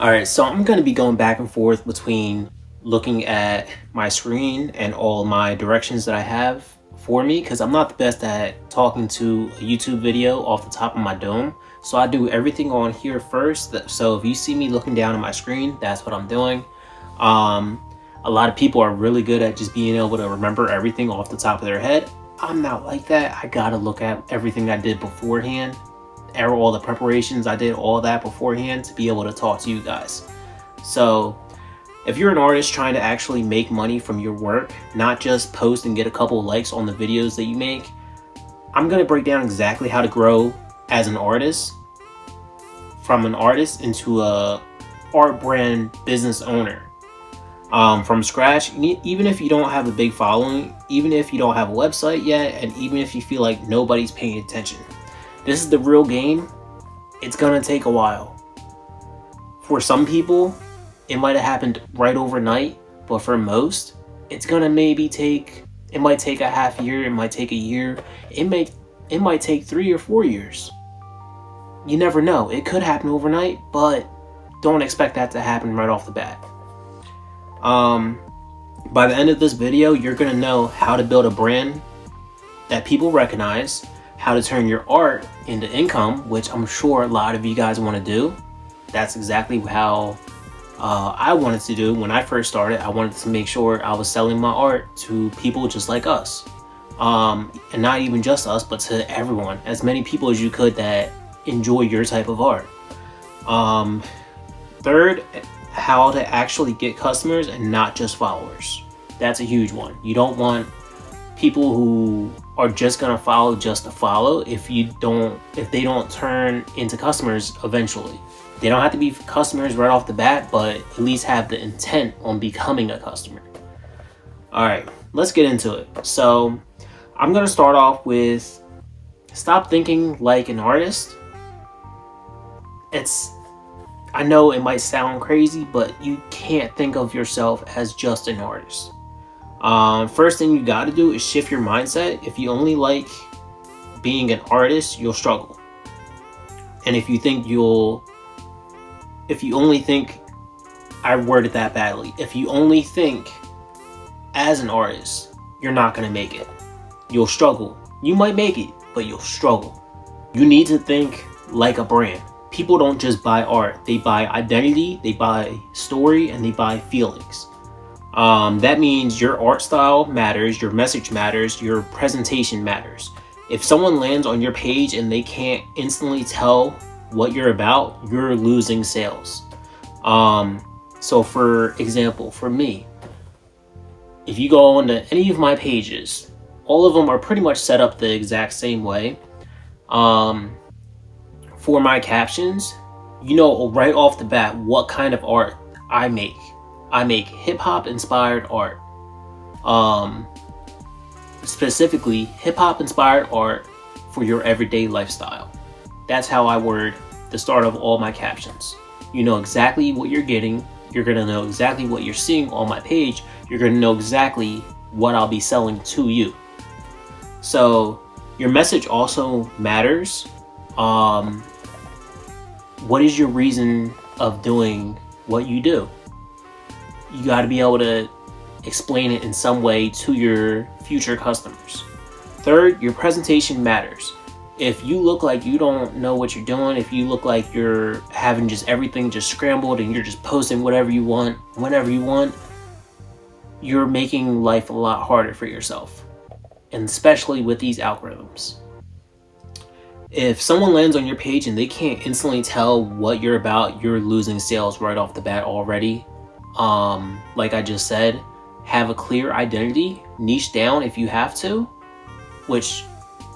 All right, so I'm going to be going back and forth between looking at my screen and all my directions that I have for me, because I'm not the best at talking to a YouTube video off the top of my dome. So I do everything on here first. So if you see me looking down at my screen, that's what I'm doing. A lot of people are really good at just being able to remember everything off the top of their head. I'm not like that. I gotta look at everything I did beforehand, all the preparations I did, all that beforehand to be able to talk to you guys. So if you're an artist trying to actually make money from your work, not just post and get a couple of likes on the videos that you make, I'm going to break down exactly how to grow as an artist, from an artist into a art brand business owner. From scratch, even if you don't have a big following, even if you don't have a website yet, and even if you feel like nobody's paying attention. This is the real game. It's gonna take a while. For some people, it might have happened right overnight, but for most, it's gonna it might take a half year, it might take a year, it might take 3 or 4 years. You never know. It could happen overnight, but don't expect that to happen right off the bat. By the end of this video, you're gonna know how to build a brand that people recognize, how to turn your art into income, which I'm sure a lot of you guys want to do. That's exactly how I wanted to do when I first started. I wanted to make sure I was selling my art to people just like us. And not even just us, but to everyone, as many people as you could that enjoy your type of art. Third, how to actually get customers and not just followers. That's a huge one. You don't want people who are just gonna follow just to follow if they don't turn into customers eventually. They don't have to be customers right off the bat, but at least have the intent on becoming a customer. All right, let's get into it. So I'm gonna start off with stop thinking like an artist. I know it might sound crazy, but you can't think of yourself as just an artist. First thing you got to do is shift your mindset. If you only like being an artist, you'll struggle. And if you only think, I worded that badly. If you only think as an artist, you're not going to make it. You'll struggle. You might make it, but you'll struggle. You need to think like a brand. People don't just buy art. They buy identity, they buy story, and they buy feelings. That means your art style matters, your message matters, your presentation matters. If someone lands on your page and they can't instantly tell what you're about, you're losing sales. So for example, for me, if you go onto any of my pages, all of them are pretty much set up the exact same way. For my captions, you know right off the bat what kind of art I make. I make hip-hop inspired art. Specifically, hip-hop inspired art for your everyday lifestyle. That's how I word the start of all my captions. You know exactly what you're getting. You're gonna know exactly what you're seeing on my page. You're gonna know exactly what I'll be selling to you. So your message also matters. What is your reason of doing what you do? You got to be able to explain it in some way to your future customers. Third, your presentation matters. If you look like you don't know what you're doing, if you look like you're having just everything just scrambled and you're just posting whatever you want, whenever you want, you're making life a lot harder for yourself, and especially with these algorithms. If someone lands on your page and they can't instantly tell what you're about, you're losing sales right off the bat already. Like I just said, have a clear identity, niche down if you have to, which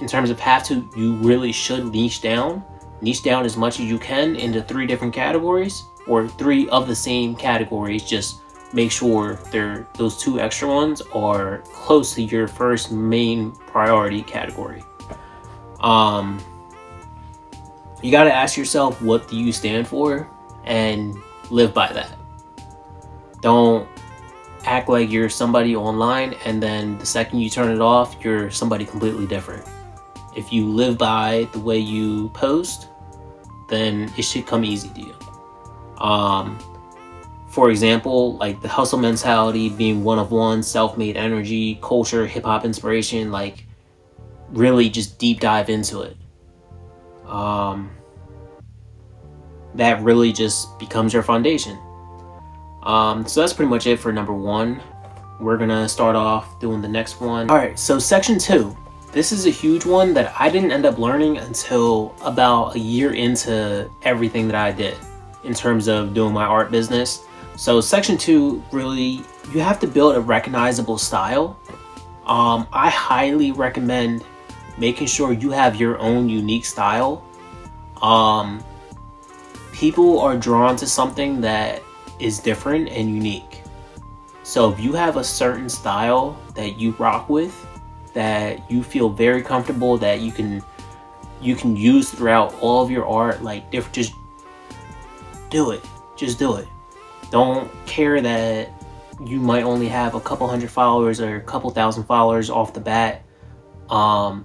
in terms of have to, you really should niche down as much as you can into 3 different categories, or 3 of the same categories. Just make sure those 2 extra ones are close to your first main priority category. You got to ask yourself, what do you stand for, and live by that. Don't act like you're somebody online and then the second you turn it off, you're somebody completely different. If you live by the way you post, then it should come easy to you. For example, like the hustle mentality, being one of one, self-made energy, culture, hip-hop inspiration, like really just deep dive into it. That really just becomes your foundation. So that's pretty much it for number 1. We're gonna start off doing the next one. All right, so section 2. This is a huge one that I didn't end up learning until about a year into everything that I did in terms of doing my art business. So section 2, really, you have to build a recognizable style. I highly recommend making sure you have your own unique style. People are drawn to something that is different and unique. So if you have a certain style that you rock with, that you feel very comfortable, that you can use throughout all of your art, like just do it. Just do it. Don't care that you might only have a couple hundred followers or a couple thousand followers off the bat.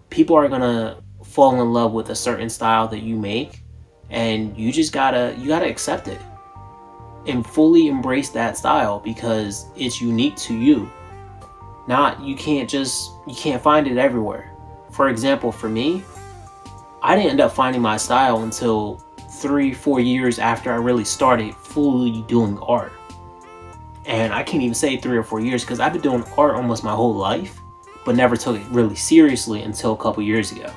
People are gonna fall in love with a certain style that you make, and you gotta accept it and fully embrace that style because it's unique to you. You can't find it everywhere. For example, for me, I didn't end up finding my style until 3-4 years after I really started fully doing art. And I can't even say 3 or 4 years because I've been doing art almost my whole life, but never took it really seriously until a couple years ago.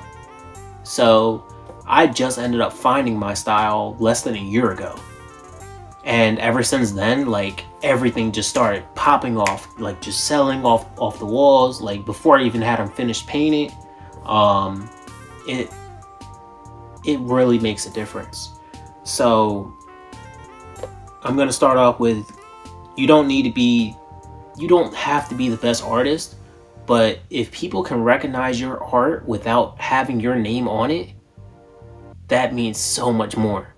So I just ended up finding my style less than a year ago. And ever since then, like, everything just started popping off, like just selling off the walls. Like before I even had them finished painting, it really makes a difference. So I'm gonna start off with, you don't have to be the best artist, but if people can recognize your art without having your name on it, that means so much more.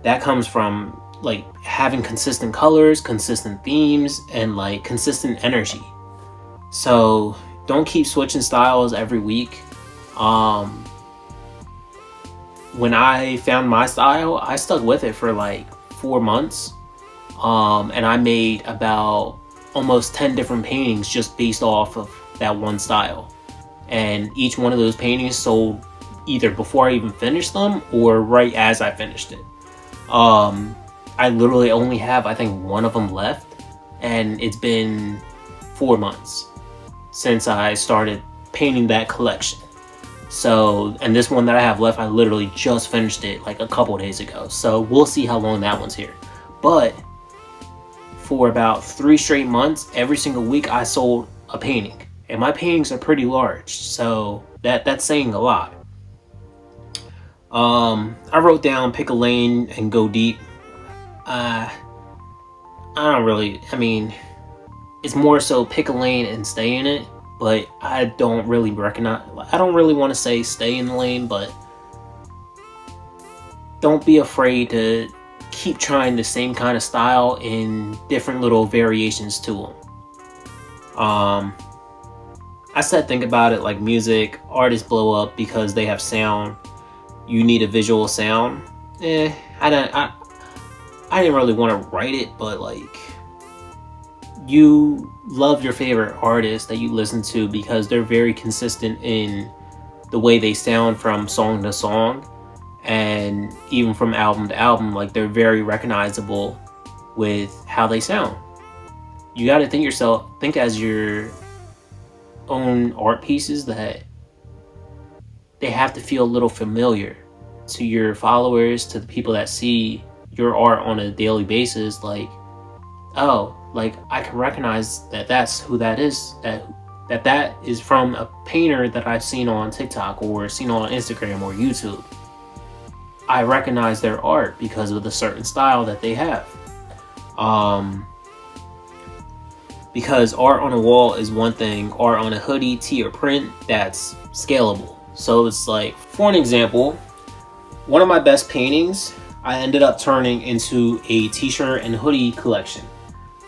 That comes from like having consistent colors, consistent themes, and like consistent energy. So don't keep switching styles every week. When I found my style, I stuck with it for like 4 months. And I made about almost 10 different paintings just based off of that one style. And each one of those paintings sold either before I even finished them or right as I finished it. I literally only have, I think, one of them left, and it's been 4 months since I started painting that collection. So, and this one that I have left, I literally just finished it like a couple days ago. So we'll see how long that one's here. But for about 3 straight months, every single week I sold a painting, and my paintings are pretty large, so that's saying a lot. I wrote down pick a lane and go deep. It's more so pick a lane and stay in it, but I don't really want to say stay in the lane, but don't be afraid to keep trying the same kind of style in different little variations to them. I said think about it like music. Artists blow up because they have sound. You need a visual sound. I didn't really want to write it, but like, you love your favorite artist that you listen to because they're very consistent in the way they sound from song to song, and even from album to album. Like, they're very recognizable with how they sound. You got to think as your own art pieces that they have to feel a little familiar to your followers, to the people that see your art on a daily basis. Like, oh, like I can recognize that's who that is, that is from a painter that I've seen on TikTok or seen on Instagram or YouTube. I recognize their art because of the certain style that they have. Because art on a wall is one thing, art on a hoodie, tee, or print, that's scalable. So it's like, for an example, one of my best paintings I ended up turning into a t-shirt and hoodie collection.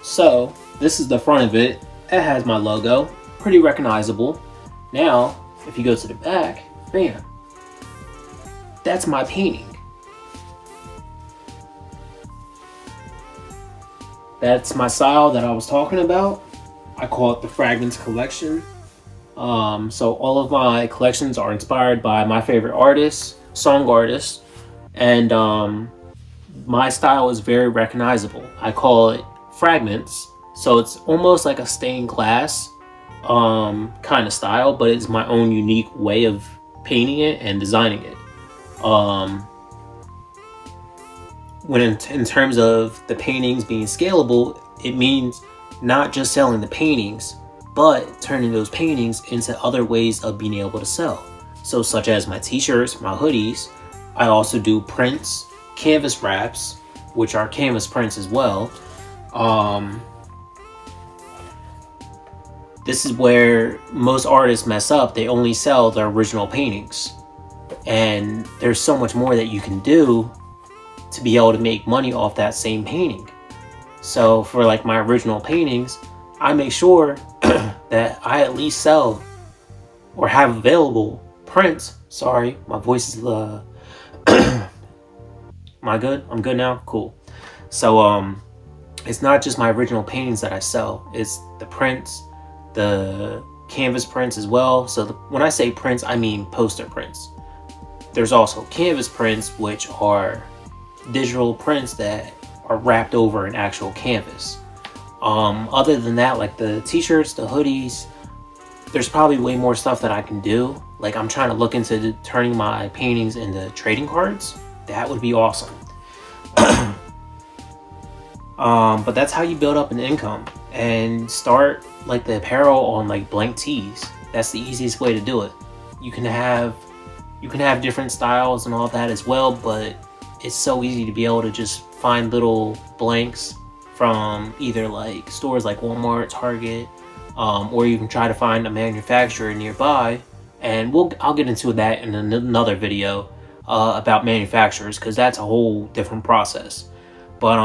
So this is the front of it. It has my logo, pretty recognizable. Now, if you go to the back, bam, that's my painting. that's my style that I was talking about. I call it the Fragments collection. So all of my collections are inspired by my favorite artists, song artists, and my style is very recognizable. I call it Fragments, so it's almost like a stained glass kind of style, but it's my own unique way of painting it and designing it. When in terms of the paintings being scalable, it means not just selling the paintings, but turning those paintings into other ways of being able to sell. So such as my t-shirts, my hoodies. I also do prints, canvas wraps, which are canvas prints as well. This is where most artists mess up. They only sell their original paintings. And there's so much more that you can do to be able to make money off that same painting. So for like my original paintings, I make sure that I at least sell or have available prints. Sorry, my voice is am I good? I'm good now? Cool. So it's not just my original paintings that I sell. It's the prints, the canvas prints as well. So when I say prints, I mean poster prints. There's also canvas prints, which are digital prints that are wrapped over an actual canvas. Other than that, like the t-shirts, the hoodies, there's probably way more stuff that I can do. Like I'm trying to look into turning my paintings into trading cards. That would be awesome. But that's how you build up an income and start like the apparel on like blank tees. That's the easiest way to do it. You can have different styles and all that as well, but it's so easy to be able to just find little blanks from either like stores like Walmart, Target, or you can try to find a manufacturer nearby. And I'll get into that in another video about manufacturers, because that's a whole different process. But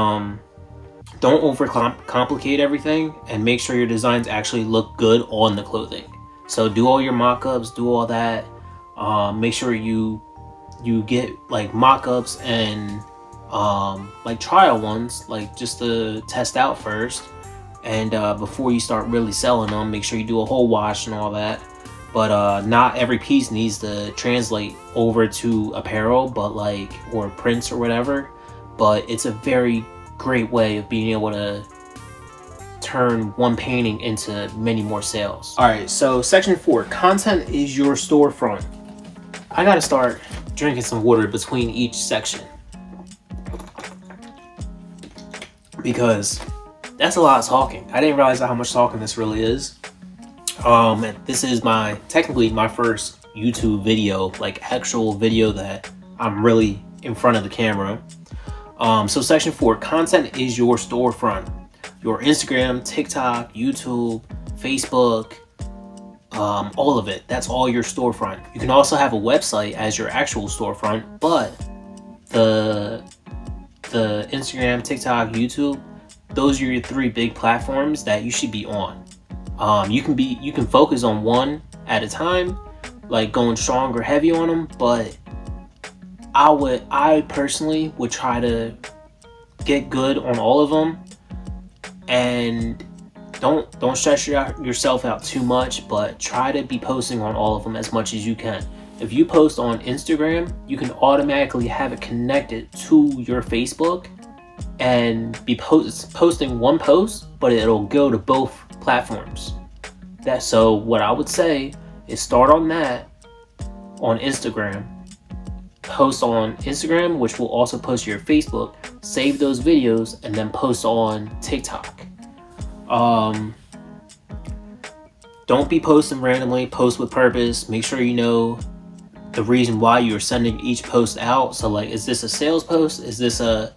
don't overcomplicate everything, and make sure your designs actually look good on the clothing. So do all your mock-ups, do all that. Make sure you get like mock-ups and like trial ones, like just to test out first, and before you start really selling them, make sure you do a whole wash and all that. But not every piece needs to translate over to apparel, but like, or prints or whatever. But it's a very great way of being able to turn one painting into many more sales. All right, so section 4, content is your storefront. I gotta start drinking some water between each section, because that's a lot of talking. I didn't realize how much talking this really is. This is technically my first YouTube video, like actual video that I'm really in front of the camera. So section 4, content is your storefront. Your Instagram, TikTok, YouTube, Facebook, all of it. That's all your storefront. You can also have a website as your actual storefront, but the Instagram, TikTok, YouTube, those are your 3 big platforms that you should be on. You can focus on one at a time, like going strong or heavy on them, but I personally would try to get good on all of them, and don't stress yourself out too much, but try to be posting on all of them as much as you can. If you post on Instagram, you can automatically have it connected to your Facebook and be posting one post, but it'll go to both platforms. So what I would say is start on that on Instagram, post on Instagram, which will also post to your Facebook, save those videos, and then post on TikTok. Don't be posting randomly, post with purpose. Make sure you know the reason why you're sending each post out. So like, is this a sales post? Is this a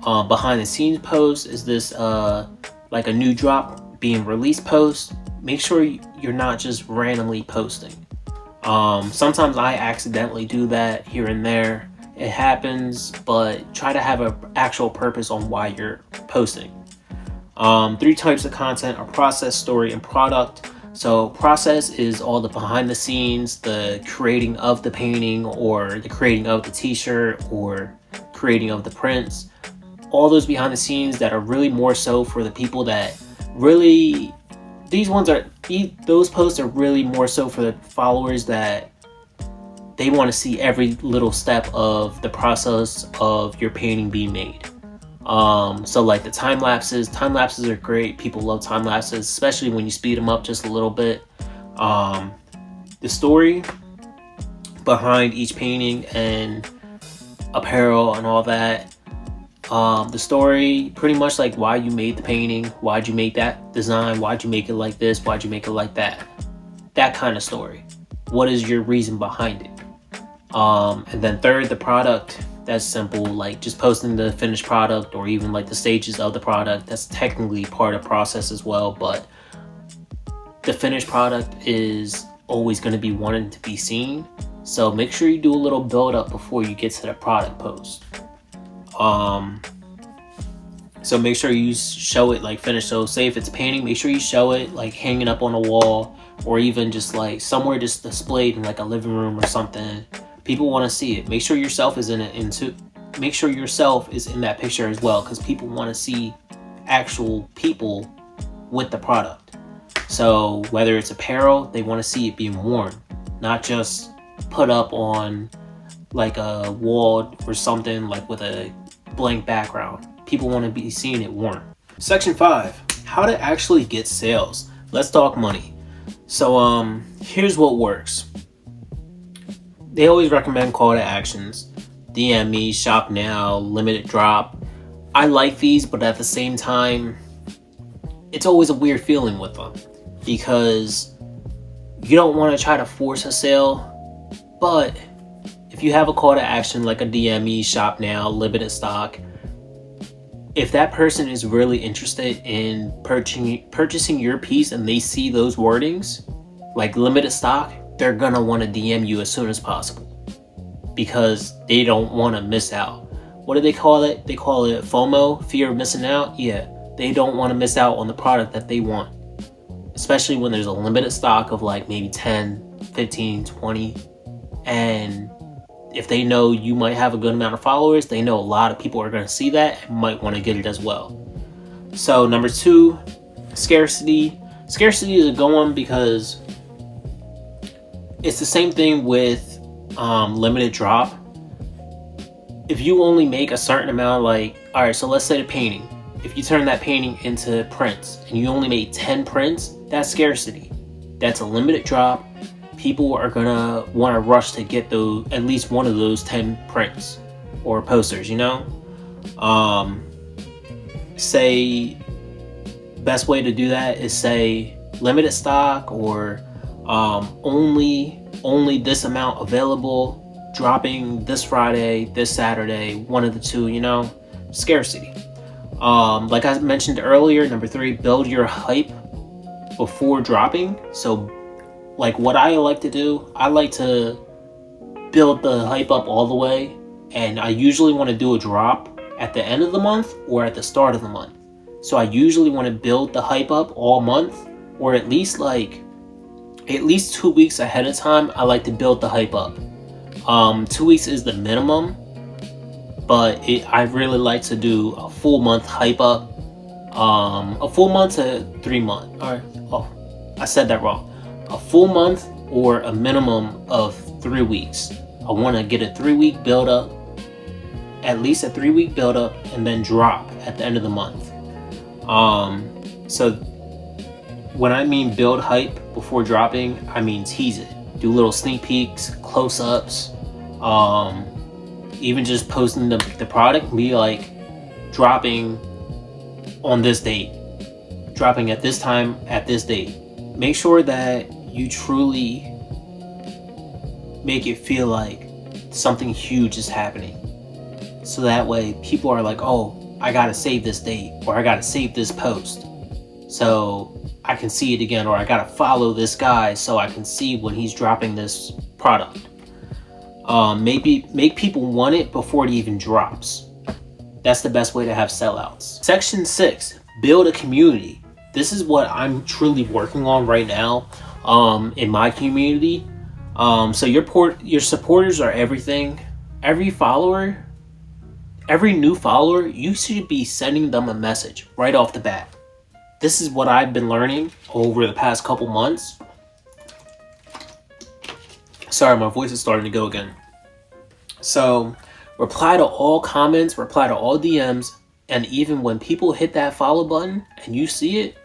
behind the scenes post? Is this like a new drop being released post? Make sure you're not just randomly posting. Sometimes I accidentally do that here and there. It happens, but try to have an actual purpose on why you're posting. 3 types of content are process, story, and product. So process is all the behind the scenes, the creating of the painting or the creating of the t-shirt or creating of the prints. all those behind the scenes that are really more so for the people that really, those posts are really more so for the followers that they want to see every little step of the process of your painting being made. So like the time lapses are great. People love time lapses, especially when you speed them up just a little bit. The story behind each painting and apparel and all that. The story, pretty much like why you made the painting, why'd you make that design, why'd you make it like this, why'd you make it like that. That kind of story. What is your reason behind it? And then third, the product. That's simple, like just posting the finished product or even like the stages of the product. That's technically part of the process as well, but the finished product is always going to be wanting to be seen. So make sure you do a little build up before you get to the product post. So make sure you show it like finished. So say if it's painting, make sure you show it like hanging up on a wall or even just like somewhere just displayed in like a living room or something. People want to see it. Make sure yourself is in it make sure yourself is in that picture as well, because people want to see actual people with the product. So whether it's apparel, they want to see it being worn, not just put up on like a wall or something like with a blank background. People want to be seeing it worn. Section 5, how to actually get sales. Let's talk money. So here's what works. They always recommend call to actions. DM me, shop now, limited drop. I like these, but at the same time, it's always a weird feeling with them because you don't want to try to force a sale, but if you have a call to action like a DM me, shop now, limited stock, if that person is really interested in purchasing your piece and they see those wordings, like limited stock, they're gonna want to DM you as soon as possible because they don't want to miss out. What do they call it? They call it FOMO, fear of missing out. Yeah, they don't want to miss out on the product that they want, especially when there's a limited stock of like maybe 10, 15, 20. And if they know you might have a good amount of followers, they know a lot of people are going to see that and might want to get it as well. So number 2, scarcity. Scarcity is a good one because it's the same thing with limited drop. If you only make a certain amount, like, all right, so let's say the painting, if you turn that painting into prints and you only made 10 prints, that's scarcity. That's a limited drop. People are gonna want to rush to get those, at least one of those 10 prints or posters, you know? Say, best way to do that is say limited stock or only this amount available, dropping this Friday, this Saturday, one of the two, you know? Scarcity. Like I mentioned earlier, number 3, build your hype before dropping. So like what I like to do, I like to build the hype up all the way, and I usually want to do a drop at the end of the month or at the start of the month. So I usually want to build the hype up all month, or at least 2 weeks ahead of time. I like to build the hype up. 2 weeks is the minimum, but I really like to do a full month hype up. A full month to 3 months. All right. Oh, I said that wrong. A full month or a minimum of 3 weeks. I want to get a 3-week build up, at least a 3-week build up, and then drop at the end of the month. So when I mean build hype before dropping, I mean tease it. Do little sneak peeks, close-ups, even just posting the product, be like dropping on this date, dropping at this time, at this date. Make sure that you truly make it feel like something huge is happening. So that way people are like, oh, I gotta save this date, or I gotta save this post so I can see it again, or I gotta follow this guy so I can see when he's dropping this product. Maybe make people want it before it even drops. That's the best way to have sellouts. Section 6, build a community. This is what I'm truly working on right now in my community. So your supporters are everything. Every follower every new follower, you should be sending them a message right off the bat. This is what I've been learning over the past couple months. Sorry, my voice is starting to go again. So reply to all comments, reply to all DMs, and even when people hit that follow button and you see it,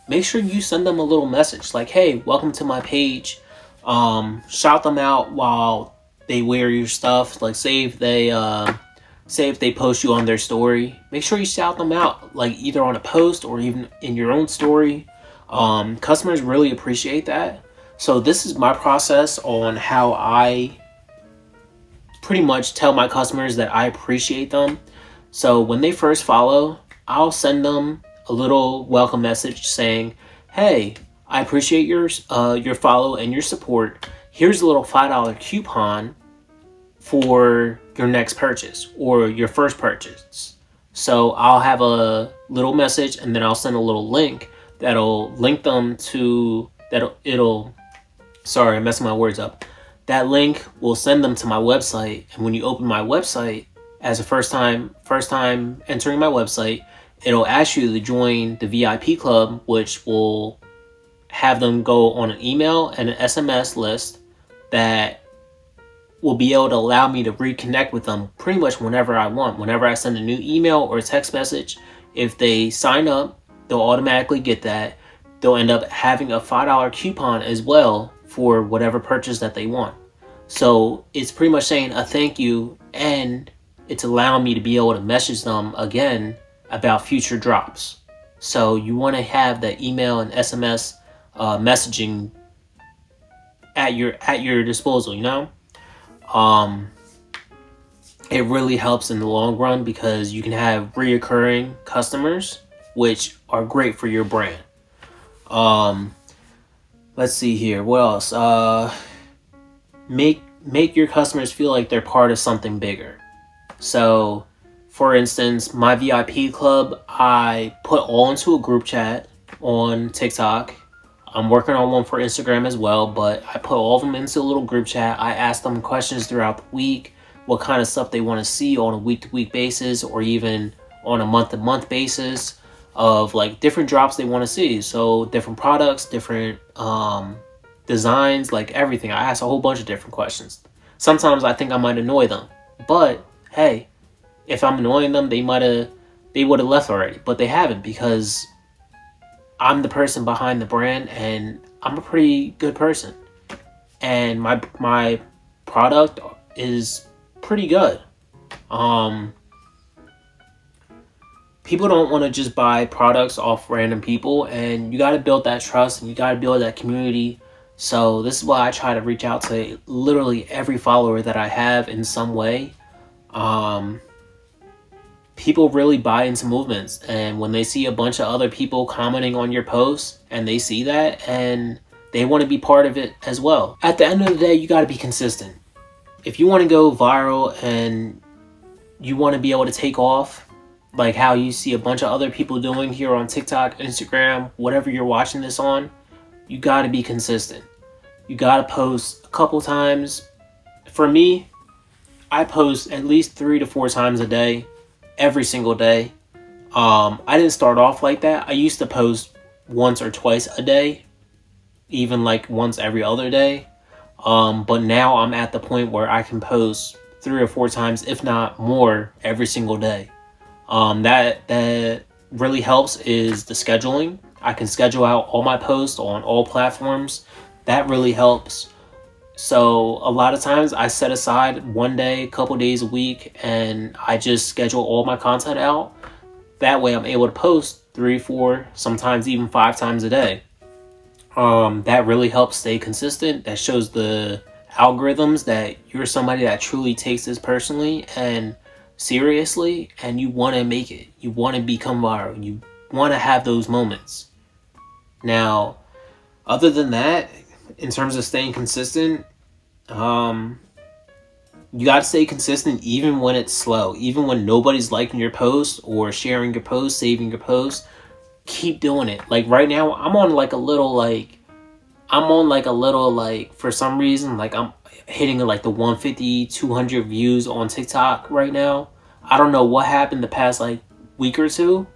make sure you send them a little message like, hey, welcome to my page. Shout them out while they wear your stuff. Like say if they post you on their story, make sure you shout them out, like either on a post or even in your own story. Customers really appreciate that. So this is my process on how I pretty much tell my customers that I appreciate them. So when they first follow, I'll send them a little welcome message saying, hey, I appreciate your follow and your support. Here's a little $5 coupon for your next purchase or your first purchase. So I'll have a little message and then I'll send a little link that'll link them to sorry, I'm messing my words up. That link will send them to my website, and when you open my website as a first time entering my website, it'll ask you to join the VIP club, which will have them go on an email and an SMS list that will be able to allow me to reconnect with them pretty much whenever I want. Whenever I send a new email or a text message, if they sign up, they'll automatically get that. They'll end up having a $5 coupon as well for whatever purchase that they want. So it's pretty much saying a thank you, and it's allowing me to be able to message them again about future drops. So you want to have the email and SMS messaging at your disposal, you know? It really helps in the long run because you can have reoccurring customers, which are great for your brand. Let's see here. What else? Make your customers feel like they're part of something bigger. So, for instance, my VIP club, I put all into a group chat on TikTok. I'm working on one for Instagram as well, but I put all of them into a little group chat. I ask them questions throughout the week, what kind of stuff they want to see on a week-to-week basis or even on a month-to-month basis of like different drops they want to see. So different products, different designs, like everything. I ask a whole bunch of different questions. Sometimes I think I might annoy them, but hey, if I'm annoying them, they would have left already, but they haven't because I'm the person behind the brand and I'm a pretty good person. And my product is pretty good. People don't want to just buy products off random people, and you got to build that trust and you got to build that community. So this is why I try to reach out to literally every follower that I have in some way. People really buy into movements, and when they see a bunch of other people commenting on your posts and they see that and they want to be part of it as well. At the end of the day, you got to be consistent. If you want to go viral and you want to be able to take off, like how you see a bunch of other people doing here on TikTok, Instagram, whatever you're watching this on, you got to be consistent. You got to post a couple times. For me, I post at least 3 to 4 times a day, every single day. I didn't start off like that. I used to post once or twice a day, even like once every other day. But now I'm at the point where I can post 3 or 4 times, if not more, every single day. That really helps is the scheduling. I can schedule out all my posts on all platforms. That really helps. So a lot of times I set aside one day, a couple days a week, and I just schedule all my content out. That way I'm able to post 3, 4, sometimes even 5 times a day. That really helps stay consistent. That shows the algorithms that you're somebody that truly takes this personally and seriously, and you want to make it. You want to become viral. You want to have those moments. Now, other than that, in terms of staying consistent, you got to stay consistent even when it's slow, even when nobody's liking your post or sharing your post, saving your post. Keep doing it. Like right now, I'm on like a little, for some reason, like I'm hitting like the 150, 200 views on TikTok right now. I don't know what happened the past like week or two,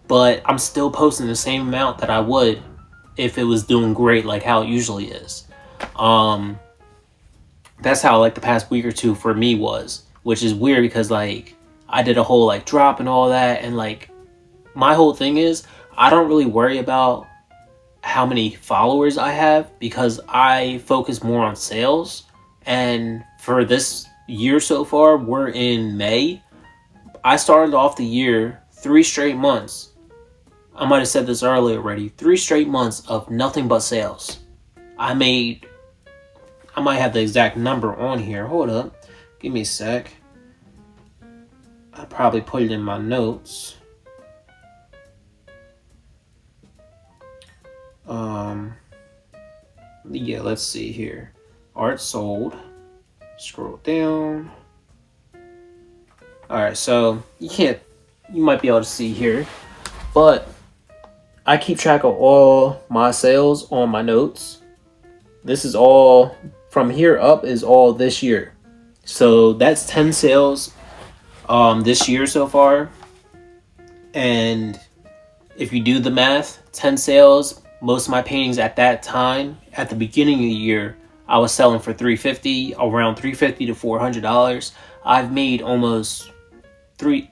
but I'm still posting the same amount that I would if it was doing great, like how it usually is. That's how like the past week or two for me was, which is weird because like I did a whole like drop and all that, and like my whole thing is I don't really worry about how many followers I have because I focus more on sales. And for this year so far, we're in May. I started off the year 3 straight months. I might have said this earlier already. 3 straight months of nothing but sales. I might have the exact number on here. Hold up. Give me a sec. I probably put it in my notes. Yeah, let's see here. Art sold. Scroll down. Alright, so you might be able to see here, but I keep track of all my sales on my notes. This is all, from here up is all this year. So that's 10 sales this year so far. And if you do the math, 10 sales, most of my paintings at that time, at the beginning of the year, I was selling for $350, around $350 to $400. I've made almost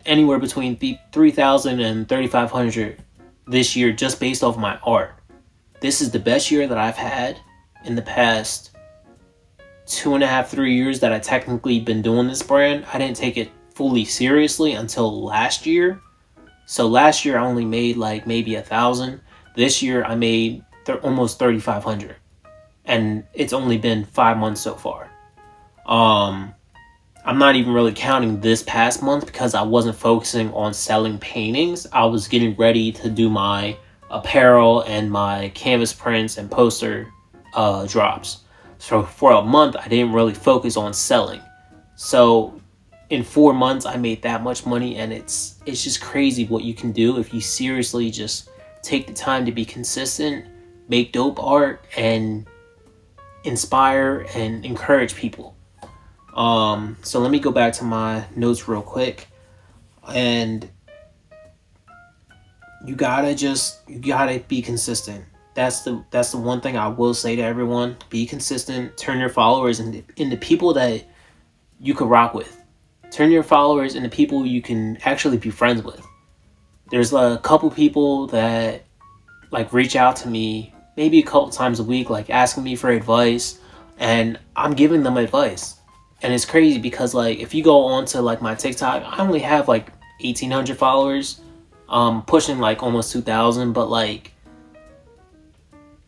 anywhere between $3,000 and $3,500 this year just based off my art. This is the best year that I've had in the past 2.5, 3 years that I technically been doing this brand. I didn't take it fully seriously until last year. So last year I only made like maybe $1,000. This year I made almost $3,500, and it's only been 5 months so far. I'm not even really counting this past month because I wasn't focusing on selling paintings. I was getting ready to do my apparel and my canvas prints and poster drops. So for a month I didn't really focus on selling. So in 4 months I made that much money, and it's just crazy what you can do if you seriously just take the time to be consistent, make dope art, and inspire and encourage people. So let me go back to my notes real quick. And you gotta be consistent. That's the one thing I will say to everyone. Be consistent. Turn your followers into people that you can rock with. Turn your followers into people you can actually be friends with. There's a couple people that like reach out to me maybe a couple times a week, like asking me for advice, and I'm giving them advice. And it's crazy because like if you go on to like my TikTok, I only have like 1,800 followers, pushing like almost 2,000. But like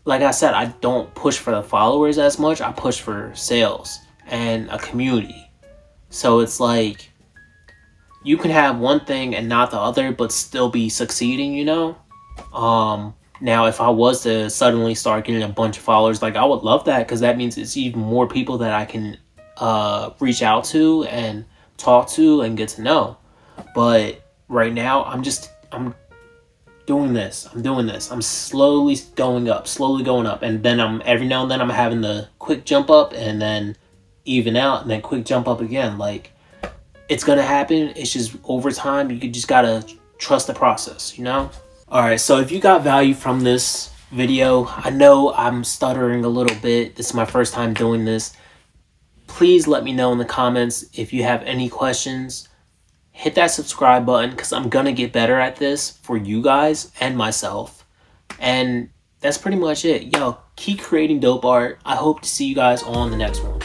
I said, I don't push for the followers as much. I push for sales and a community. So it's like you can have one thing and not the other, but still be succeeding, you know? Now, if I was to suddenly start getting a bunch of followers, like I would love that, because that means it's even more people that I can reach out to and talk to and get to know. But right now, I'm doing this. I'm slowly going up. And then every now and then I'm having the quick jump up and then even out and then quick jump up again. Like, it's gonna happen. It's just over time. You just gotta trust the process, you know? Alright, so if you got value from this video, I know I'm stuttering a little bit. This is my first time doing this. Please let me know in the comments if you have any questions. Hit that subscribe button because I'm gonna get better at this for you guys and myself. And that's pretty much it. Yo, keep creating dope art. I hope to see you guys on the next one.